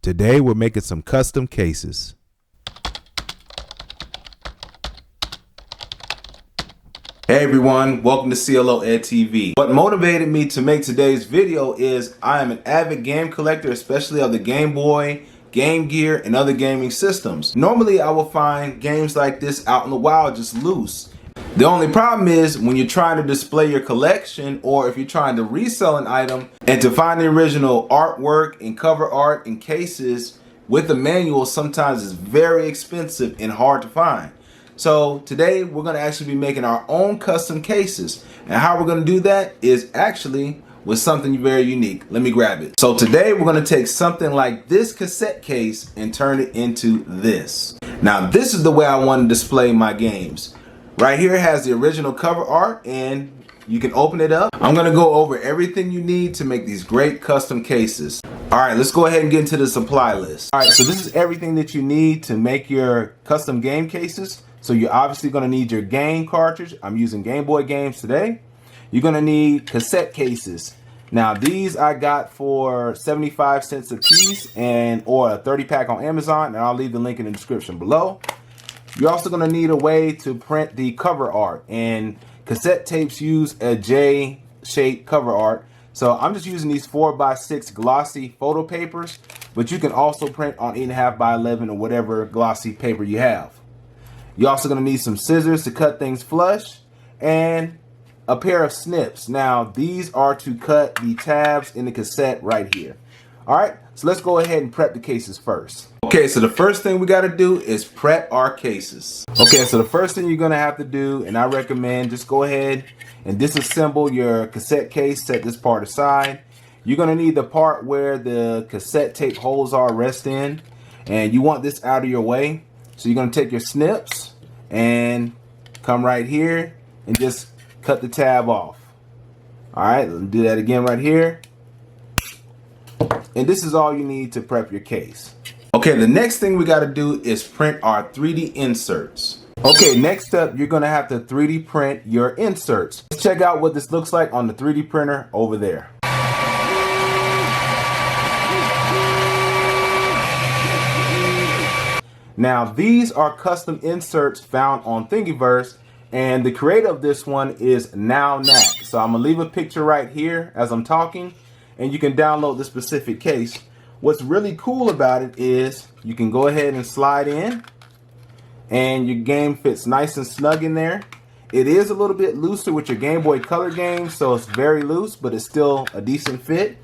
Today we're making some custom cases. Hey everyone, welcome to CLO Ed TV. What motivated me to make today's video is I am an avid game collector, especially of the Game Boy, Game Gear, and other gaming systems. Normally I will find games like this out in the wild just loose. The only problem is when you're trying to display your collection, or if you're trying to resell an item, and to find the original artwork and cover art and cases with the manual sometimes is very expensive and hard to find. So today we're going to actually be making our own custom cases, and how we're going to do that is actually with something very unique. Let me grab it. So today we're going to take something like this cassette case and turn it into this. Now this is the way I want to display my games. Right here has the original cover art, and you can open it up. I'm going to go over everything you need to make these great custom cases. Alright, let's go ahead and get into the supply list. Alright, so this is everything that you need to make your custom game cases. So you're obviously going to need your game cartridge. I'm using Game Boy games today. You're going to need cassette cases. Now these I got for 75 cents a piece, or a 30 pack on Amazon, and I'll leave the link in the description below. You're also going to need a way to print the cover art, and cassette tapes use a J-shaped cover art. So I'm just using these 4x6 glossy photo papers, but you can also print on 8.5x11 or whatever glossy paper you have. You're also going to need some scissors to cut things flush, and a pair of snips. Now these are to cut the tabs in the cassette right here. Alright, so let's go ahead and prep the cases first. Okay, so the first thing we got to do is prep our cases. Okay, so the first thing you're going to have to do, and I recommend just go ahead and disassemble your cassette case, set this part aside. You're going to need the part where the cassette tape holes are rest in, and you want this out of your way. So you're going to take your snips and come right here and just cut the tab off. Alright, let's do that again right here. And this is all you need to prep your case. Okay, the next thing we got to do is print our 3D inserts. Okay, next up, you're going to have to 3D print your inserts. Let's check out what this looks like on the 3D printer over there. Now, these are custom inserts found on Thingiverse, and the creator of this one is NowNat. So I'm going to leave a picture right here as I'm talking, and you can download the specific case. What's really cool about it is you can go ahead and slide in, and your game fits nice and snug in there. It is a little bit looser with your Game Boy Color games, so it's very loose, but it's still a decent fit.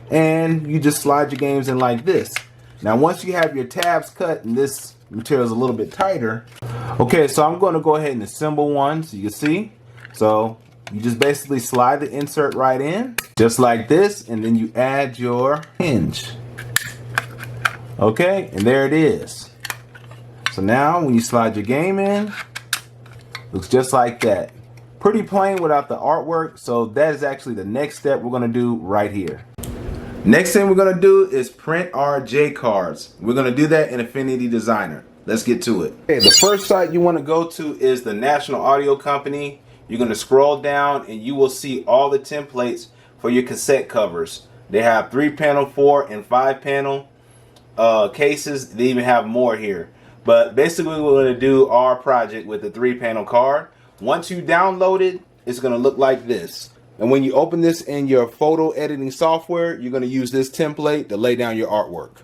And you just slide your games in like this. Now once you have your tabs cut and this material is a little bit tighter, okay, so I'm going to go ahead and assemble one so you can see. So you just basically slide the insert right in, just like this, and then you add your hinge. Okay, and there it is. So now when you slide your game in, looks just like that. Pretty plain without the artwork, so that is actually the next step we're going to do right here. Next thing we're going to do is print our J cards. We're going to do that in Affinity Designer. Let's get to it. Okay, the first site you want to go to is the National Audio Company. You're going to scroll down and you will see all the templates for your cassette covers. They have 3-panel, 4 and 5-panel cases. They even have more here. But basically we're going to do our project with the 3-panel card. Once you download it, it's going to look like this. And when you open this in your photo editing software, you're going to use this template to lay down your artwork.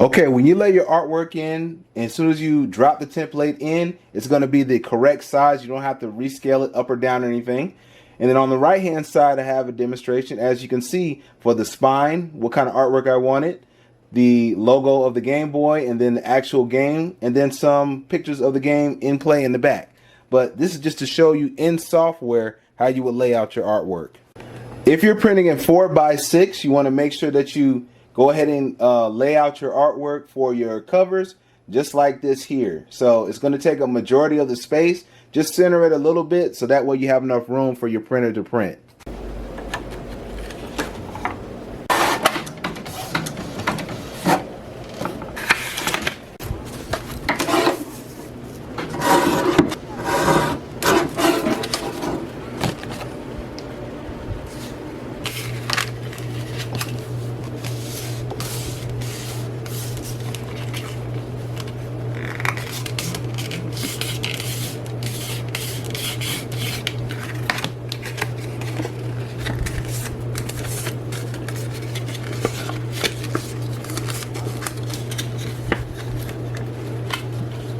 Okay, when you lay your artwork in, and as soon as you drop the template in, it's going to be the correct size. You don't have to rescale it up or down or anything. And then on the right hand side, I have a demonstration, as you can see, for the spine, what kind of artwork I wanted, the logo of the Game Boy, and then the actual game, and then some pictures of the game in play in the back. But this is just to show you in software how you would lay out your artwork. If you're printing in 4x6, you want to make sure that you go ahead and lay out your artwork for your covers just like this here. So it's going to take a majority of the space. Just center it a little bit so that way you have enough room for your printer to print.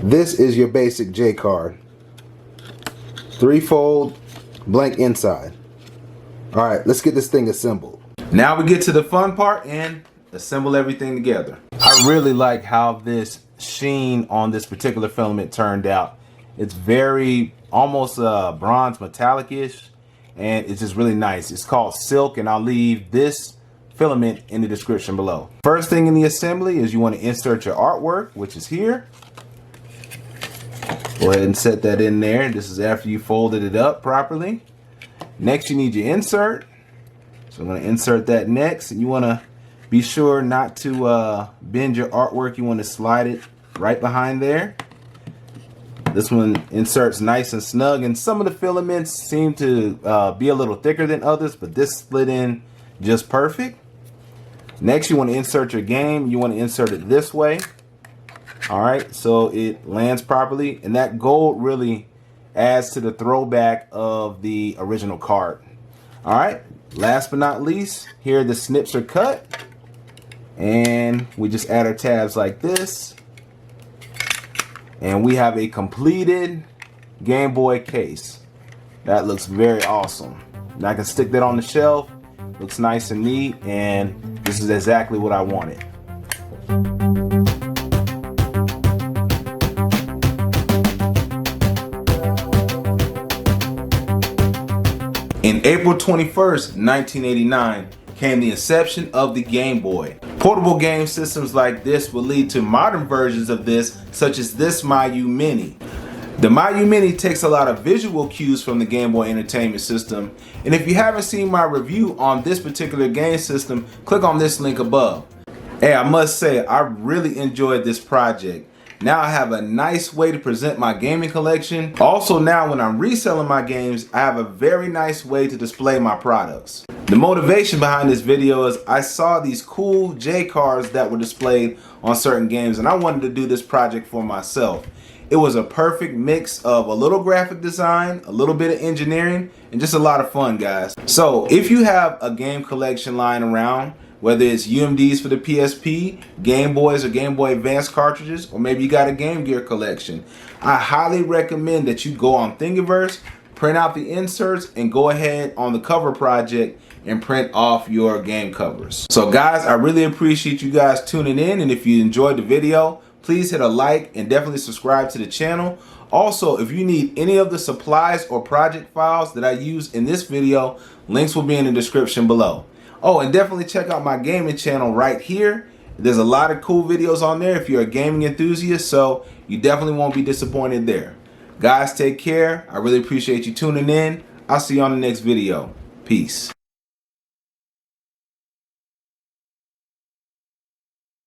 This is your basic J card. 3-fold, blank inside. Alright, let's get this thing assembled. Now we get to the fun part and assemble everything together. I really like how this sheen on this particular filament turned out. It's very almost bronze metallic-ish, and it's just really nice. It's called silk, and I'll leave this filament in the description below. First thing in the assembly is you want to insert your artwork, which is here. Go ahead and set that in there. This is after you folded it up properly. Next, you need your insert. So I'm going to insert that next, and you want to be sure not to bend your artwork. You want to slide it right behind there. This one inserts nice and snug, and some of the filaments seem to be a little thicker than others, but this slid in just perfect. Next, you want to insert your game. You want to insert it this way. All right, so it lands properly, and that gold really adds to the throwback of the original card. All right, last but not least, here the snips are cut, and we just add our tabs like this, and we have a completed Game Boy case. That looks very awesome. Now I can stick that on the shelf. Looks nice and neat, and this is exactly what I wanted. In April 21st, 1989, came the inception of the Game Boy. Portable game systems like this will lead to modern versions of this, such as this Mayu Mini. The Mayu Mini takes a lot of visual cues from the Game Boy Entertainment System, and if you haven't seen my review on this particular game system, click on this link above. Hey, I must say, I really enjoyed this project. Now I have a nice way to present my gaming collection. Also now when I'm reselling my games, I have a very nice way to display my products. The motivation behind this video is I saw these cool J cards that were displayed on certain games, and I wanted to do this project for myself. It was a perfect mix of a little graphic design, a little bit of engineering, and just a lot of fun, guys. So if you have a game collection lying around, whether it's UMDs for the PSP, Game Boys or Game Boy Advance cartridges, or maybe you got a Game Gear collection, I highly recommend that you go on Thingiverse, print out the inserts, and go ahead on the cover project and print off your game covers. So guys, I really appreciate you guys tuning in, and if you enjoyed the video, please hit a like and definitely subscribe to the channel. Also, if you need any of the supplies or project files that I use in this video, links will be in the description below. Oh, and definitely check out my gaming channel right here. There's a lot of cool videos on there if you're a gaming enthusiast, so you definitely won't be disappointed there. Guys, take care. I really appreciate you tuning in. I'll see you on the next video. Peace.